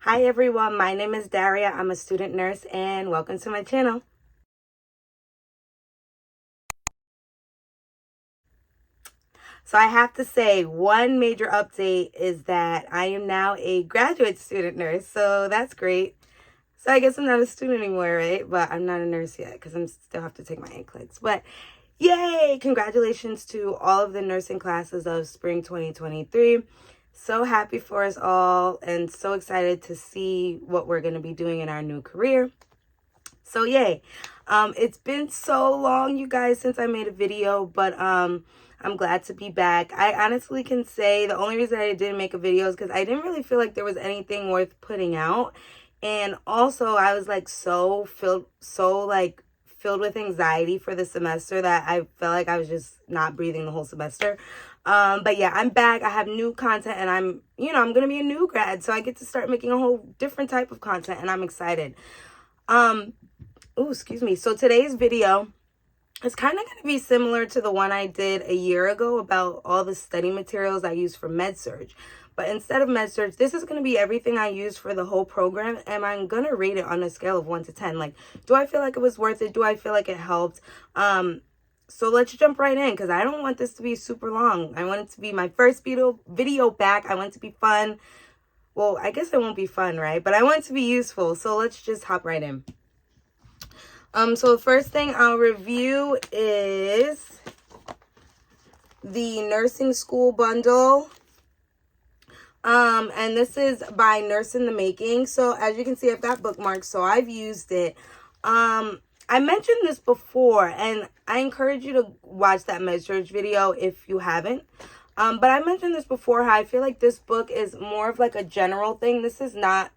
Hi everyone, my name is Daria. I'm a student nurse and welcome to my channel. So I have to say one major update is that I am now a graduate student nurse. So that's great. So I guess I'm not a student anymore, right? But I'm not a nurse yet because I'm still have to take my NCLEX. But yay! Congratulations to all of the nursing classes of spring 2023. So happy for us all and so excited to see what we're going to be doing in our new career. So yay. It's been so long, you guys, since I made a video, but I'm glad to be back. I honestly can say the only reason I didn't make a video is because I didn't really feel like there was anything worth putting out. And also I was like filled with anxiety for the semester that I felt like I was just not breathing the whole semester. But yeah, I'm back. I have new content and I'm going to be a new grad. So I get to start making a whole different type of content and I'm excited. Oh, excuse me. So today's video is kind of going to be similar to the one I did a year ago about all the study materials I use for med-surg. But instead of med-surg, this is going to be everything I use for the whole program. And I'm going to rate it on a scale of 1 to 10. Like, do I feel like it was worth it? Do I feel like it helped? So let's jump right in because I don't want this to be super long. I want it to be my first video back. I want it to be fun. Well, I guess it won't be fun, right? But I want it to be useful. So let's just hop right in. So the first thing I'll review is the nursing school bundle. And this is by Nurse in the Making. So as you can see, I've got bookmarks, so I've used it. I mentioned this before, and I encourage you to watch that med-surg video if you haven't. But I mentioned this before, how I feel like this book is more of like a general thing. This is not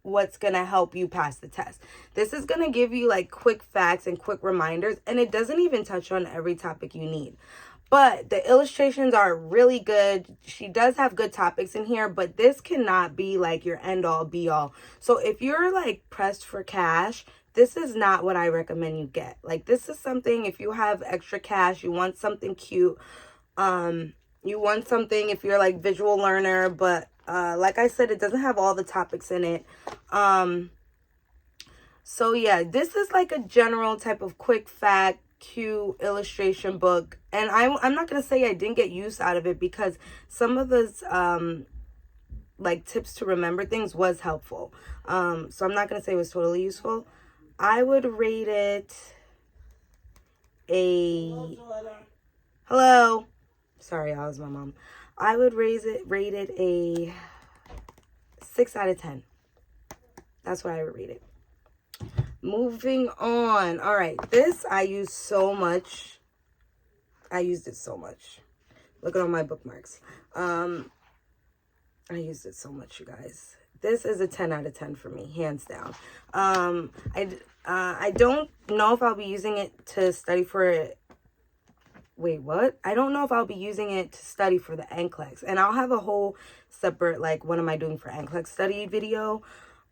what's going to help you pass the test. This is going to give you like quick facts and quick reminders, and it doesn't even touch on every topic you need. But the illustrations are really good. She does have good topics in here, but this cannot be like your end all be all. So if you're like pressed for cash, this is not what I recommend you get. Like, this is something, if you have extra cash, you want something cute, you want something if you're like visual learner, but like I said, it doesn't have all the topics in it. So yeah, this is like a general type of quick fact, cute illustration book. And I'm not going to say I didn't get use out of it because some of those like tips to remember things was helpful. So I'm not going to say it was totally useful. I would rate it Hello. Sorry, I was my mom. I would rate it a 6 out of 10. That's what I would rate it. Moving on. All right. This I use so much. I used it so much. Look at all my bookmarks. I used it so much, you guys. This is a 10 out of 10 for me, hands down. I don't know if I'll be using it to study for Wait, what? I don't know if I'll be using it to study for the NCLEX. And I'll have a whole separate, like, what am I doing for NCLEX study video.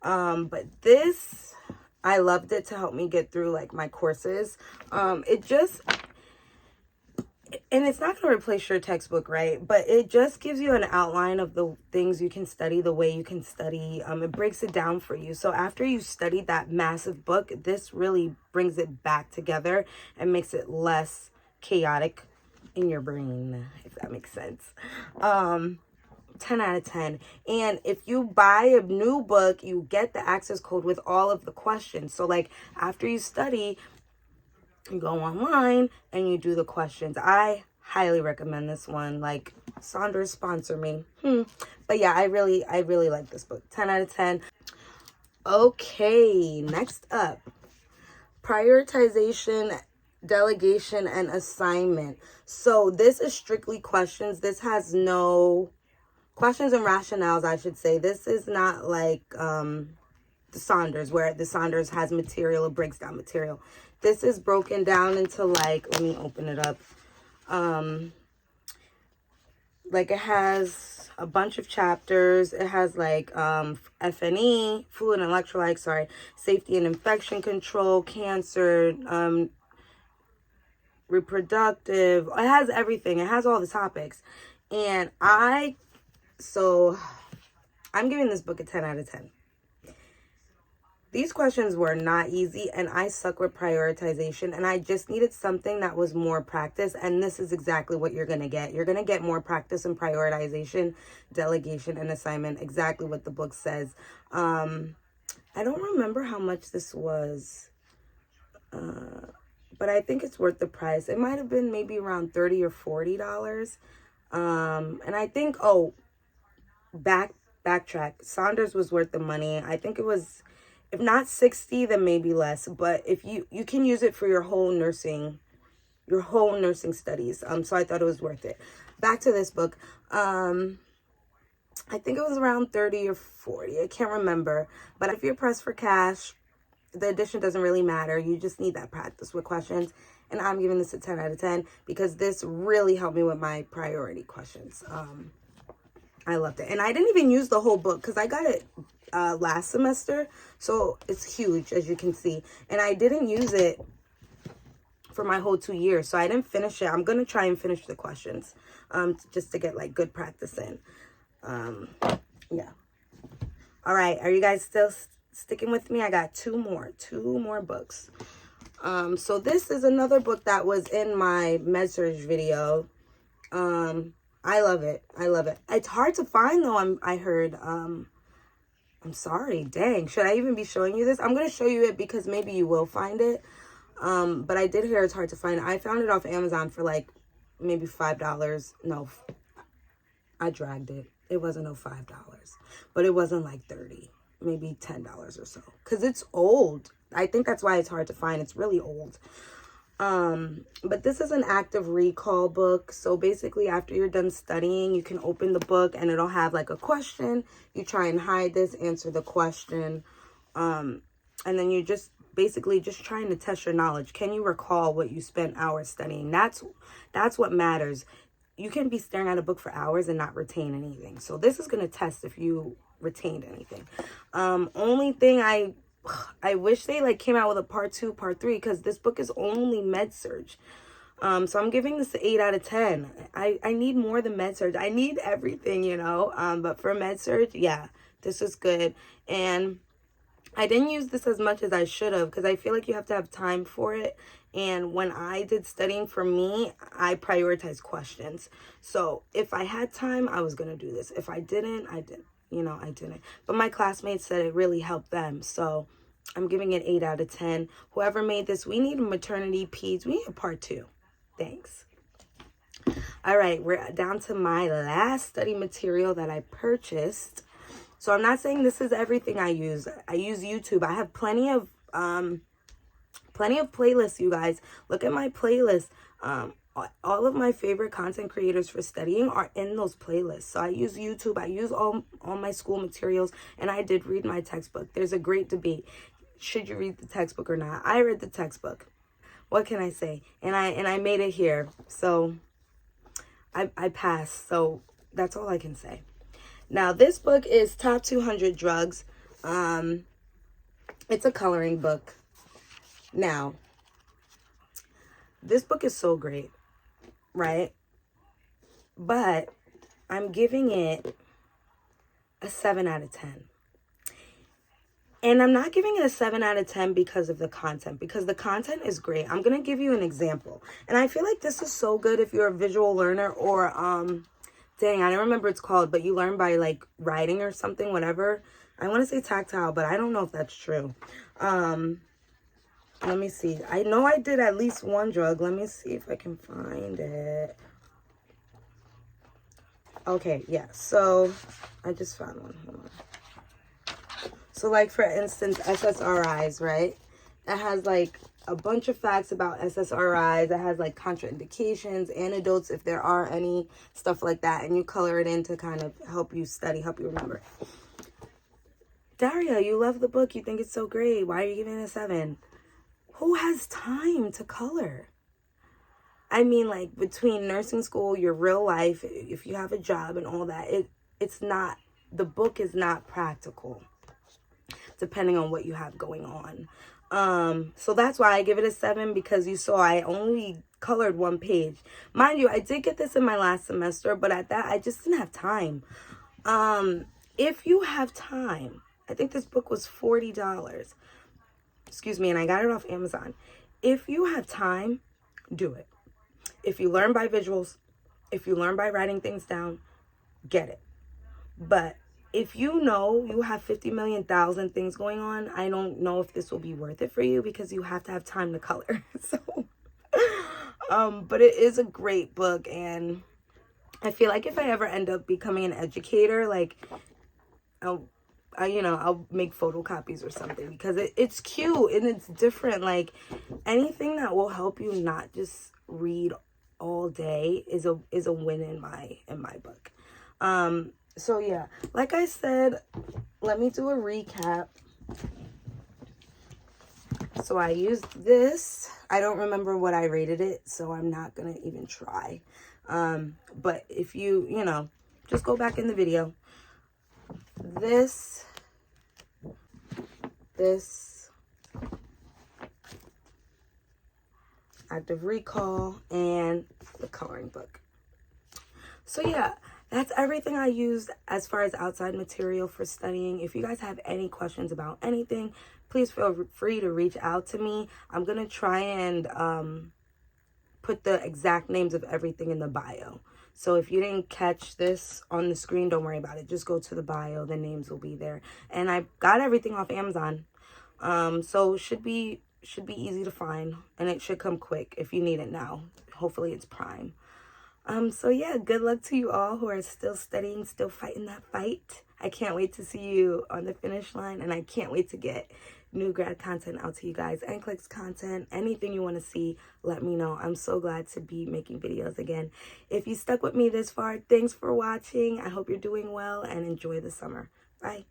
But this, I loved it to help me get through, like, my courses. And it's not going to replace your textbook, right? But it just gives you an outline of the things you can study, the way you can study. It breaks it down for you. So after you studied that massive book, this really brings it back together and makes it less chaotic in your brain, if that makes sense. 10 out of 10. And if you buy a new book, you get the access code with all of the questions. So like after you study, you go online and you do the questions. I highly recommend this one. Like, Saunders, sponsor me. But yeah, I really like this book. 10 out of 10. Okay, next up, Prioritization, Delegation, and Assignment. So this is strictly questions. This has no questions and rationales, I should say. This is not like the Saunders, where the Saunders has material, it breaks down material. This is broken down into, like, let me open it up. Like, it has a bunch of chapters. It has like FNE, food and electrolytes, safety and infection control, cancer, reproductive. It has everything. It has all the topics. And I'm giving this book a 10 out of 10. These questions were not easy, and I suck with prioritization, and I just needed something that was more practice, and this is exactly what you're going to get. You're going to get more practice in prioritization, delegation, and assignment, exactly what the book says. I don't remember how much this was, but I think it's worth the price. It might have been maybe around $30 or $40. And I think, backtrack. Saunders was worth the money. I think it was, if not 60, then maybe less. But if you can use it for your whole nursing studies. So I thought it was worth it. Back to this book. I think it was around 30 or 40. I can't remember. But if you're pressed for cash, the edition doesn't really matter. You just need that practice with questions. And I'm giving this a 10 out of 10 because this really helped me with my priority questions. I loved it. And I didn't even use the whole book because I got it last semester. So it's huge, as you can see. And I didn't use it for my whole 2 years. So I didn't finish it. I'm going to try and finish the questions just to get like good practice in. Yeah. All right. Are you guys still sticking with me? I got two more books. So this is another book that was in my med-surg video. I love it. It's hard to find though. I heard, I'm sorry. Dang. Should I even be showing you this? I'm going to show you it because maybe you will find it. But I did hear it's hard to find. I found it off Amazon for like maybe $5. No, I dragged it. It wasn't no $5, but it wasn't like 30, maybe $10 or so. Cause it's old. I think that's why it's hard to find. It's really old. But this is an active recall book. So basically after you're done studying, you can open the book and it'll have like a question. You try and hide this, answer the question. And then you just basically just trying to test your knowledge. Can you recall what you spent hours studying? That's what matters. You can be staring at a book for hours and not retain anything. So this is going to test if you retained anything. Only thing I wish they like came out with a part 2, part 3, because this book is only med-surg. So I'm giving this an 8 out of 10. I need more than med-surg. I need everything, you know. But for med-surg, yeah, this is good. And I didn't use this as much as I should have because I feel like you have to have time for it. And when I did studying for me, I prioritized questions. So if I had time, I was going to do this. If I didn't, I didn't. You know, I didn't. But my classmates said it really helped them. So I'm giving it 8 out of 10. Whoever made this, we need a maternity peds. We need a part 2. Thanks. All right, we're down to my last study material that I purchased. So I'm not saying this is everything I use. I use YouTube. I have plenty of playlists, you guys. Look at my playlist. All of my favorite content creators for studying are in those playlists. So I use YouTube. I use all my school materials, and I did read my textbook. There's a great debate. Should you read the textbook or not? I read the textbook. What can I say? And I made it here. So I passed. So that's all I can say. Now, this book is Top 200 Drugs. It's a coloring book. Now, this book is so great, right? But I'm giving it a 7 out of 10. And I'm not giving it a 7 out of 10 because of the content, because the content is great. I'm going to give you an example. And I feel like this is so good if you're a visual learner or, dang, I don't remember what it's called, but you learn by like writing or something, whatever. I want to say tactile, but I don't know if that's true. Let me see. I know I did at least one drug. Let me see if I can find it. Okay, yeah. So I just found one. Hold on. So like for instance, SSRIs, right? It has like a bunch of facts about SSRIs. It has like contraindications, antidotes, if there are any, stuff like that. And you color it in to kind of help you study, help you remember. Daria, you love the book. You think it's so great. Why are you giving it a 7? Who has time to color? I mean, like between nursing school, your real life, if you have a job and all that, it's not, the book is not practical, depending on what you have going on. So that's why I give it a 7, because you saw I only colored 1 page. Mind you, I did get this in my last semester, but at that, I just didn't have time. If you have time, I think this book was $40. Excuse me, and I got it off Amazon. If you have time, do it. If you learn by visuals, if you learn by writing things down, get it. But if you know you have 50 million thousand things going on, I don't know if this will be worth it for you, because you have to have time to color. So, but it is a great book, and I feel like if I ever end up becoming an educator, like, I'll make photocopies or something, because it's cute and it's different. Like, anything that will help you not just read all day is a win in my book. So yeah, like I said, let me do a recap. So I used this. I don't remember what I rated it, so I'm not gonna even try. But if you just go back in the video. This, active recall, and the coloring book. So yeah, that's everything I used as far as outside material for studying. If you guys have any questions about anything, please feel free to reach out to me. I'm going to try and put the exact names of everything in the bio. So if you didn't catch this on the screen, don't worry about it. Just go to the bio. The names will be there. And I got everything off Amazon. So it should be easy to find, and it should come quick if you need it now. Hopefully it's Prime. So yeah, good luck to you all who are still studying, still fighting that fight. I can't wait to see you on the finish line, and I can't wait to get new grad content out to you guys. NCLEX content, anything you want to see, let me know. I'm so glad to be making videos again. If you stuck with me this far, thanks for watching. I hope you're doing well and enjoy the summer. Bye.